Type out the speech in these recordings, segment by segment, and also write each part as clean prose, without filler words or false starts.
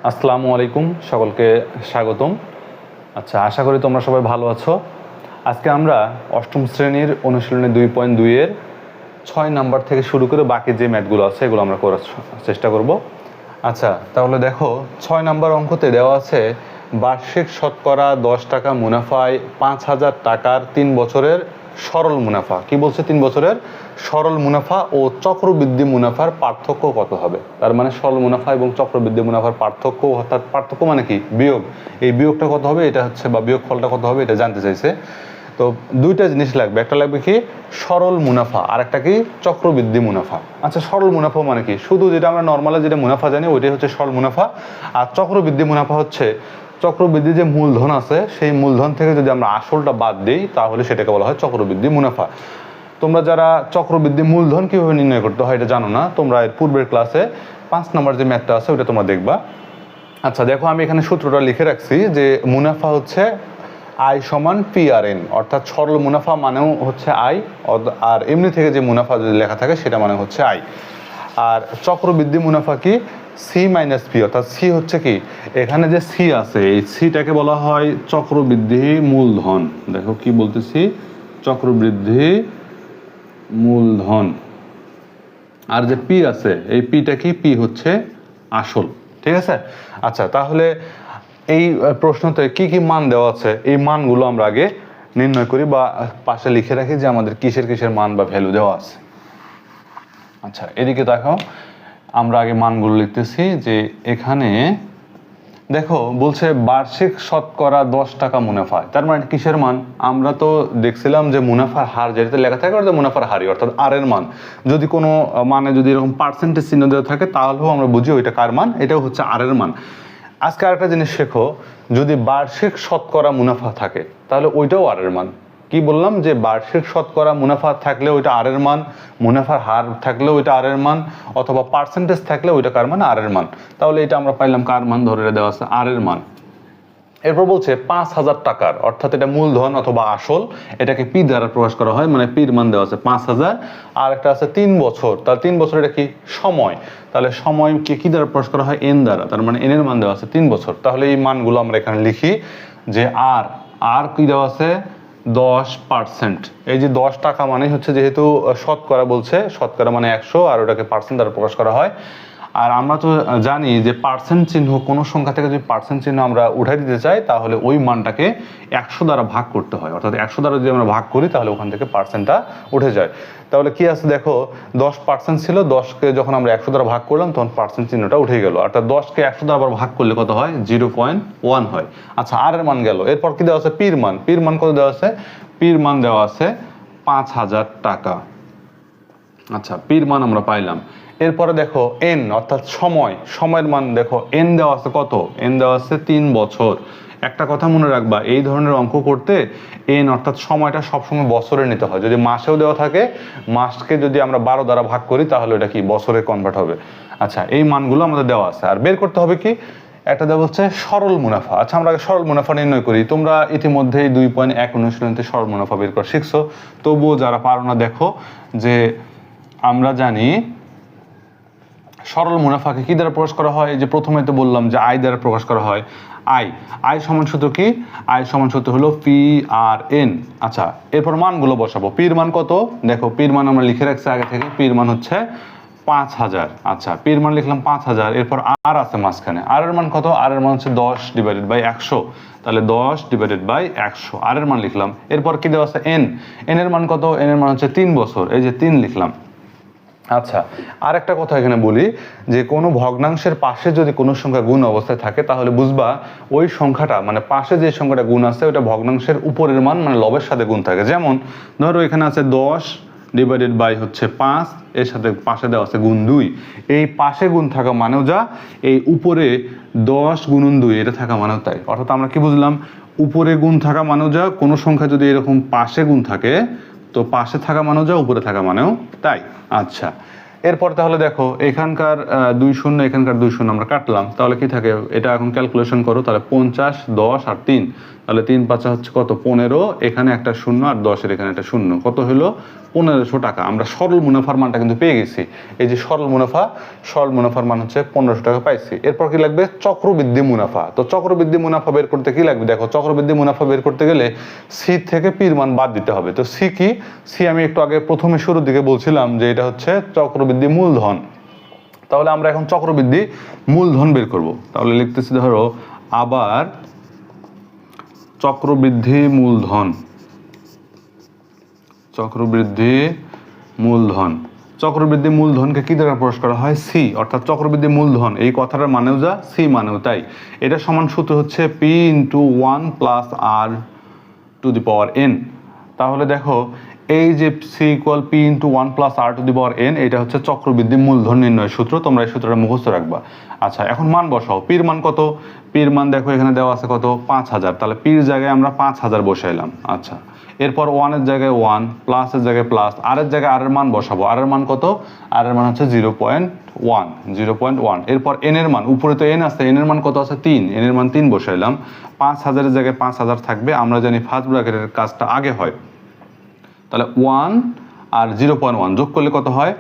আসসালামু আলাইকুম, সকলকে স্বাগতম। আচ্ছা, আশা করি তোমরা সবাই ভালো আছো। আজকে আমরা অষ্টম শ্রেণীর অনুশীলনী 2.2 এর 6 নাম্বার থেকে শুরু করে বাকি যে ম্যাথগুলো আছে এগুলো আমরা করার চেষ্টা করব। আচ্ছা, তাহলে দেখো 6 নাম্বার অঙ্কতে দেওয়া আছে বার্ষিক শতকরা 10 টাকা মুনাফায় 5,000 টাকার 3 বছরের সরল মুনাফা। কি বলছে? 3 বছরের সরল মুনাফা ও চক্রবৃদ্ধি মুনাফার পার্থক্য কত হবে? তার মানে সরল মুনাফা এবং চক্রবৃদ্ধি মুনাফার পার্থক্য, অর্থাৎ পার্থক্য মানে কি? বিয়োগ। এই বিয়োগটা কত হবে এটা হচ্ছে, বা বিয়োগ ফলটা কত হবে এটা জানতে চাইছে। তো দুইটা জিনিস লাগবে, একটা লাগবে কি সরল মুনাফা, আর একটা কি চক্রবৃদ্ধি মুনাফা। আচ্ছা, সরল মুনাফা মানে কি? শুধু যেটা আমরা নর্মালি যেটা মুনাফা জানি ওইটাই হচ্ছে সরল মুনাফা। আর চক্রবৃদ্ধি মুনাফা হচ্ছে চক্রবৃদ্ধি যে মূলধন আছে সেই মূলধন থেকে যদি আমরা আসলটা বাদ দিই তাহলে সেটাকে বলা হয় চক্রবৃদ্ধি মুনাফা। তোমরা যারা চক্রবৃদ্ধি মূলধন কিভাবে নির্ণয় করতে হয় এটা জানো না, তোমরা এর পূর্বের ক্লাসে 5 নম্বর যে ম্যাথটা আছে ওটা তোমরা দেখবা। আচ্ছা দেখো, আমি এখানে সূত্রটা লিখে রাখছি যে মুনাফা হচ্ছে আই সমান PRN, অর্থাৎ সরল মুনাফা মানেও হচ্ছে আই, আর এমনি থেকে যে মুনাফা যদি লেখা থাকে সেটা মানে হচ্ছে আই। আর চক্রবৃদ্ধি মুনাফা কি? সি মাইনাস পি, অর্থাৎ সি হচ্ছে কি, এখানে যে সি আছে এই সিটাকে বলা হয় চক্রবৃদ্ধি মূলধন। দেখো কি বলতেছি, চক্রবৃদ্ধি মূলধন। আর যে পি আছে এই পিটা কি? পি হচ্ছে আসল। ঠিক আছে। আচ্ছা, তাহলে এই প্রশ্নতে কি কি মান দেওয়া আছে এই মানগুলো আমরা আগে নির্ণয় করি, বা পাশে লিখে রাখি যে আমাদের কিসের কিসের মান বা ভ্যালু দেওয়া আছে। আচ্ছা, এদিকে দেখো, আমরা আগে মানগুলো লিখতেছি যে এখানে দেখো বলছে বার্ষিক শতকরা 10 টাকা মুনাফা। তার মানে কিসের মান? আমরা তো দেখছিলাম যে মুনাফার হার যেটাতে লেখা থাকে অর্থাৎ মুনাফার হারই, অর্থাৎ আর এর মান। যদি কোনো মানে যদি এরকম পার্সেন্টেজ চিহ্ন দেওয়া থাকে তাহলেও আমরা বুঝি ওইটা কার মান, এটাও হচ্ছে আর এর মান। আজকে আরেকটা জিনিস শেখো, যদি বার্ষিক শতকরা মুনাফা থাকে তাহলে ওইটাও আর এর মান। কি বললাম? যে বার্ষিক শতকরা মুনাফা থাকলে ওইটা আর এর মান, মুনাফার হার থাকলে ওইটা আর এর মান, অথবা পার্সেন্টেজ থাকলে ওইটা কার মান? আর এর মান। তাহলে এটা আমরা পাইলাম কার মান? ধরে দেওয়া আছে আর এর মান। এরপর বলছে 5,000 টাকার, অর্থাৎ এটা মূলধন অথবা আসল, এটাকে পি দ্বারা প্রকাশ করা হয়, মানে পির মান দেওয়া আছে 5,000। আর একটা আছে 3 বছর, তার 3 বছর এটা কি? সময়। তাহলে সময়কে কি দ্বারা প্রকাশ করা হয়? এন দ্বারা, তার মানে এন এর মান দেওয়া আছে 3 বছর। তাহলে এই মানগুলো আমরা এখানে লিখি যে আর আর কি দেওয়া আছে? 10%। এই যে 10 টাকা মানে হচ্ছে, যেহেতু শতকরা বলছে, শতকরা মানে 100, আর ওটাকে পার্সেন্ট দ্বারা প্রকাশ করা হয়। আর আমরা তো জানি যে পার্সেন্ট চিহ্ন, কোনো সংখ্যা থেকে যদি পার্সেন্ট চিহ্ন আমরা উঠাই দিতে চাই তাহলে ওই মানটাকে 100 দ্বারা ভাগ করতে হয়, অর্থাৎ 100 দ্বারা যদি আমরা ভাগ করি তাহলে ওখান থেকে পার্সেন্টটা উঠে যায়। তাহলে কি আছে দেখো, 10% ছিল, 10কে যখন আমরা 100 দ্বারা ভাগ করলাম তখন পার্সেন্ট চিহ্নটা উঠে গেল, অর্থাৎ 10কে 100 দ্বারা আবার ভাগ করলে কত হয়? 0.1 হয়। আচ্ছা, আর এর মান গেল। এরপর কি দেওয়া আছে? পির মান। পির মান কত দেওয়া আছে? পির মান দেওয়া আছে 5,000 টাকা। আচ্ছা, পির মান আমরা পাইলাম। এরপরে দেখো এন, অর্থাৎ সময়। সময়ের মান দেখো, এন দেওয়া আছে কত? এন দেওয়া আছে 3 বছর। একটা কথা মনে রাখবা, এই ধরনের অঙ্ক করতে এন অর্থাৎ সময়টা সবসময় বছরে নিতে হয়। যদি মাসেও দেওয়া থাকে, মাসকে যদি আমরা 12 দ্বারা ভাগ করি তাহলে এটা কি? বছরে কনভার্ট হবে। আচ্ছা, এই মানগুলো আমাদের দেওয়া আছে। আর বের করতে হবে কি? একটা দেওয়া হচ্ছে সরল মুনাফা। আচ্ছা, আমরা সরল মুনাফা নির্ণয় করি। তোমরা ইতিমধ্যেই 2.1 অনুশীলনীতে সরল মুনাফা বের করা শিখছো, তবুও যারা পারো না দেখো যে আমরা জানি সরল মুনাফাকে কি দ্বারা প্রকাশ করা হয়? যে প্রথমে তো বললাম যে আই দ্বারা প্রকাশ করা হয়। আই সমান সূত্র কি? আই সমান সূত্র হলো PRN। আচ্ছা, এরপর মানগুলো বসাবো। পির মান কত? দেখো পির মান আমরা লিখে রাখছি আগে থেকে, পির মান হচ্ছে 5,000। আচ্ছা, পির মান লিখলাম 5,000। এরপর আর আছে মাঝখানে, আর এর মান কত? আর এর মান হচ্ছে 10/100, তাহলে 10/100 আর এর মান লিখলাম। এরপর কি দেওয়া আছে? এন। এন এর মান কত? এন এর মান হচ্ছে 3 বছর, এই যে 3 লিখলাম। আচ্ছা, আর একটা কথা এখানে বলি যে কোনো ভগ্নাংশের পাশে যদি কোনো সংখ্যা গুণ অবস্থায় থাকে তাহলে বুঝবা ওই সংখ্যাটা, মানে পাশে যে সংখ্যাটা গুণ আছে ওটা ভগ্নাংশের উপরের মান, মানে লবের সাথে গুণ থাকে। যেমন ধরো এখানে আছে 10/5, এর সাথে পাশে দেওয়া আছে গুণ 2। এই পাশে গুণ থাকা মানেও যা, এই উপরে 10x2 এটা থাকা মানেও তাই। অর্থাৎ আমরা কি বুঝলাম? উপরে গুণ থাকা মানেও যা, কোনো সংখ্যা যদি এরকম পাশে গুণ থাকে তো পাশে থাকা মানেও যা, উপরে থাকা মানেও তাই। আচ্ছা, এরপর তাহলে দেখো এখানকার 2 শূন্য, এখানকার 2 শূন্য আমরা কাটলাম, তাহলে কি থাকে? এটা এখন ক্যালকুলেশন করো, তাহলে 50, 10 আর 3, তাহলে 3 5 হচ্ছে কত 15, এখানে একটা শূন্য আর 10-এর এখানে একটা শূন্য, কত হলো 1500 টাকা। আমরা সরল মুনাফার মানটা কিন্তু পেয়ে গেছি। এই যে সরল মুনাফার মান হচ্ছে 1500 টাকা পাইছি। এরপর কি লাগবে চক্রবৃদ্ধি মুনাফা। তো চক্রবৃদ্ধি মুনাফা বের করতে কি লাগবে দেখো, চক্রবৃদ্ধি মুনাফা বের করতে গেলে সি থেকে পির মান বাদ দিতে হবে। তো সি কি, সি আমি একটু আগে প্রথমে শুরুর দিকে বলছিলাম যে এটা হচ্ছে চক্রবৃদ্ধি মূলধন। তাহলে আমরা এখন চক্রবৃদ্ধি মূলধন বের করব। তাহলে লিখতেছি ধরো আবার চক্রবৃদ্ধি মূলধন, চক্রবৃদ্ধি মূলধন। চক্রবৃদ্ধি মূলধনকে কি দ্বারা প্রকাশ করা হয়, সি, অর্থাৎ চক্রবৃদ্ধি মূলধন এই কথাটার মানেও যা সি মানেও তাই। এটা সমান সূত্র হচ্ছে P into 1 plus R to the power N. তাহলে দেখো এই যে C equal P into 1 plus R to the power N, এটা হচ্ছে চক্রবৃদ্ধি মূলধন নির্ণয় সূত্র। তোমরা এই সূত্রটা মুখস্থ রাখবা। আচ্ছা, এখন মান বসাও। পির মান কত, পির মান দেখো এখানে দেওয়া আছে কত 5000, তাহলে পির জায়গায় আমরা 5000 বসাইলাম। আচ্ছা, এরপর 1-এর জায়গায় 1, প্লাসের জায়গায় প্লাস, আর এর জায়গায় আর এর মান বসাবো। আর এর মান কত, আর এর মান হচ্ছে 0.1। এরপর এন এর মান, উপরে তো এন আছে, এন এর মান কত আছে 3, এন এর মান 3 বসাইলাম। 5000-এর জায়গায় 5000 থাকবে, আমরা জানি ফার্স্ট ব্র্যাকেটের কাজটা আগে হয়। তাহলে 1 আর 0.1 যোগ করলে কত হয়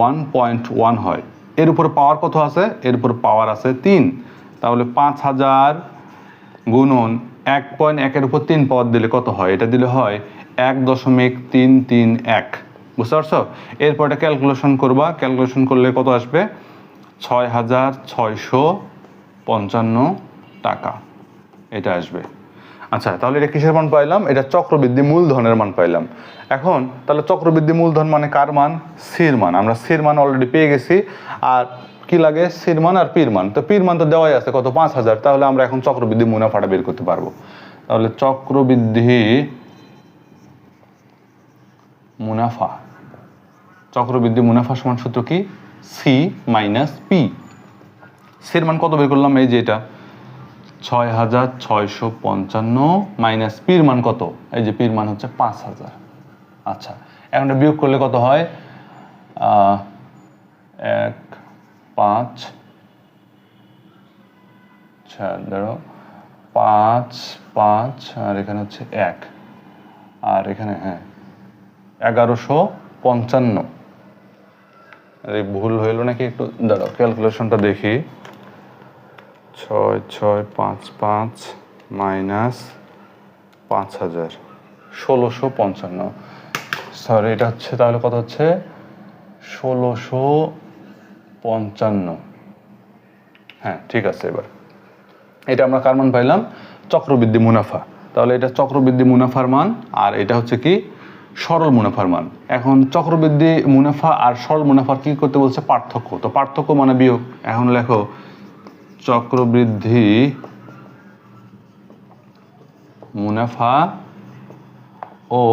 1.1 হয়। এর উপর পাওয়ার কত আছে, এর উপর পাওয়ার আছে 3। তাহলে 5000 গুণন 1.1-এর উপর 3 পাওয়ার দিলে কত হয়, এটা দিলে হয় 1.331। বুঝতে পারছো? এরপর এটা ক্যালকুলেশন করবা, ক্যালকুলেশন করলে কত আসবে 6655 টাকা এটা আসবে। আচ্ছা, তাহলে এটা কিসের মান পাইলাম, এটা চক্রবৃদ্ধি মূলধনের মান পাইলাম। এখন তাহলে চক্রবৃদ্ধি মূলধন মানে কার মান, সির মান। আমরা সির মান অলরেডি পেয়ে গেছি। আর কি লাগে, সির মান আর পির মান। তো পির মান তো দেওয়াই আছে কত 5000। তাহলে আমরা এখন চক্রবৃদ্ধি মুনাফাটা বের করতে পারবো। তাহলে চক্রবৃদ্ধি মুনাফা, চক্রবৃদ্ধি মুনাফা সমান সূত্র কি, সি মাইনাস পি। সির মান কত বের করলাম, এই যে এটা 6655 মাইনাস পির মান কত, এই যে পির মান হচ্ছে 5000। আচ্ছা, এখন এটা বিয়োগ করলে কত হয় 1 5 ধরো 5 5 আর এখানে হচ্ছে 1 আর এখানে 1155। আরে ভুল হইল নাকি একটু দাঁড়াও, ক্যালকুলেশনটা দেখি। 6655 মাইনাস 5000 1655। সরি, এটা হচ্ছে তাহলে কত হচ্ছে 1655। হ্যাঁ ঠিক আছে। এবার এটা আমরা কার মান পাইলাম, চক্রবৃদ্ধি মুনাফা। তাহলে এটা চক্রবৃদ্ধি মুনাফার মান, আর এটা হচ্ছে কি সরল মুনাফার মান। এখন চক্রবৃদ্ধি মুনাফা আর সরল মুনাফার কি করতে বলছে, পার্থক্য। তো পার্থক্য মানে বিয়োগ। এখন লেখো চক্রবৃদ্ধি মুনাফা ও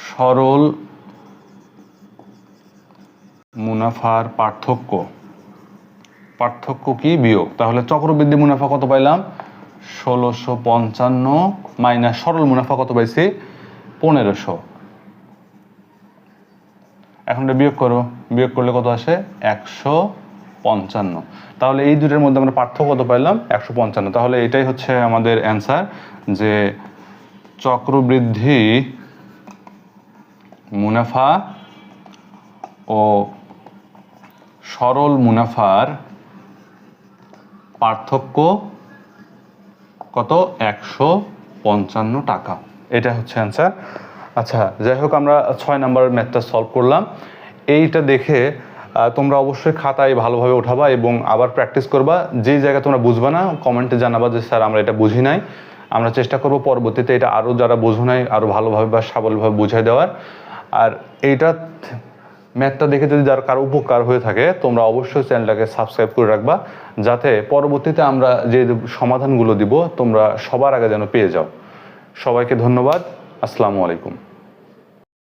সরল মুনাফার পার্থক্য, পার্থক্য কি বিয়োগ। তাহলে চক্রবৃদ্ধি মুনাফা কত পাইলাম 1655 মাইনাস সরল মুনাফা কত পাইছি 1500। এখন এটা বিয়োগ করো, বিয়োগ করলে কত আসে 155। তাহলে এই দুটোর মধ্যে আমরা পার্থক্য কত পাইলাম 155। তাহলে এটাই হচ্ছে আমাদের অ্যান্সার, যে চক্রবৃদ্ধি মুনাফা ও সরল মুনাফার পার্থক্য কত 155 টাকা। এটা হচ্ছে অ্যান্সার। আচ্ছা, যাই হোক, আমরা 6 নাম্বারের ম্যাথটা সলভ করলাম। এইটা দেখে তোমরা অবশ্যই খাতায় ভালোভাবে উঠাবা এবং আবার প্র্যাকটিস করবা। যেই জায়গা তোমরা বুঝবা না কমেন্টে জানাবা যে স্যার আমরা এটা বুঝি নাই। আমরা চেষ্টা করব পরবর্তীতে এটা আরও যারা বোঝো নাই আরও ভালোভাবে বা সাবলীলভাবে বুঝাই দেওয়ার। আর এইটা ম্যাথটা দেখে যদি যার কারো উপকার হয়ে থাকে তোমরা অবশ্যই চ্যানেলটাকে সাবস্ক্রাইব করে রাখবা, যাতে পরবর্তীতে আমরা যে সমাধানগুলো দিব তোমরা সবার আগে যেন পেয়ে যাও। সবাইকে ধন্যবাদ। আসসালামু আলাইকুম।